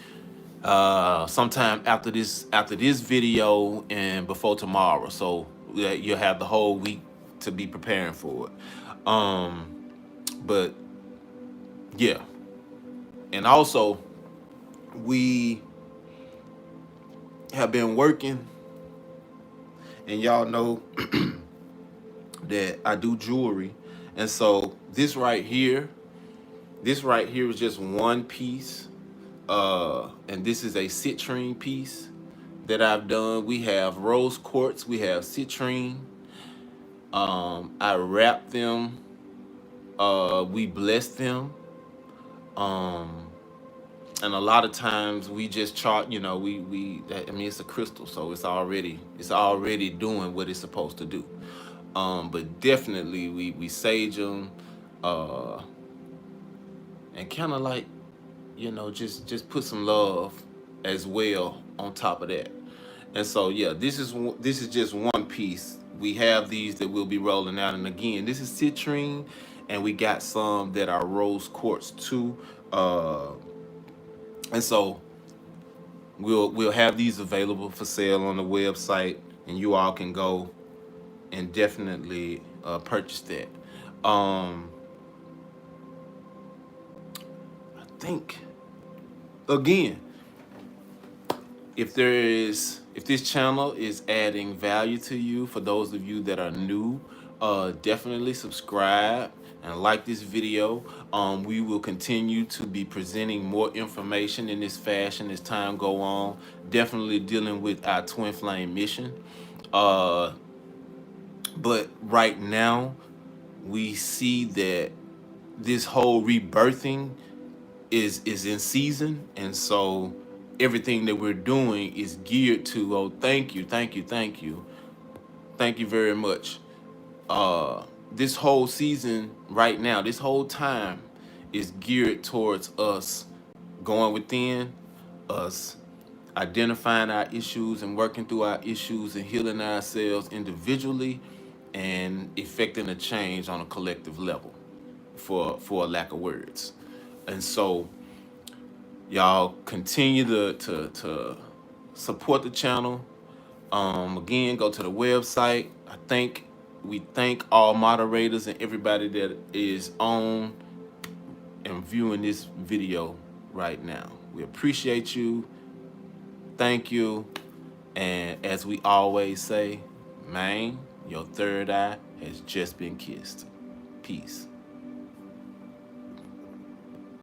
sometime after this video and before tomorrow, so that you'll have the whole week to be preparing for it. But yeah, and also we have been working, and y'all know that I do jewelry, and so this right here is just one piece, and this is a citrine piece that I've done. We have rose quartz, we have citrine. I wrap them, we bless them, and a lot of times we just chart. I mean, it's a crystal, so it's already doing what it's supposed to do. But definitely we sage them, and kind of like, just put some love as well on top of that. And so yeah, this is just one piece. We have these that we'll be rolling out, and again, this is citrine, and we got some that are rose quartz too. And so we'll have these available for sale on the website, and you all can go and definitely purchase that. I think again, if this channel is adding value to you, for those of you that are new, definitely subscribe and like this video. We will continue to be presenting more information in this fashion as time go on, definitely dealing with our twin flame mission. But right now we see that this whole rebirthing is in season, and so everything that we're doing is geared to, oh, thank you, thank you, thank you, thank you very much. This whole season right now, this whole time is geared towards us going within, us identifying our issues and working through our issues and healing ourselves individually and effecting a change on a collective level, for a lack of words. And so y'all continue to support the channel. Again, go to the website. We thank all moderators and everybody that is on and viewing this video right now. We appreciate you. Thank you. And as we always say, man, your third eye has just been kissed. Peace.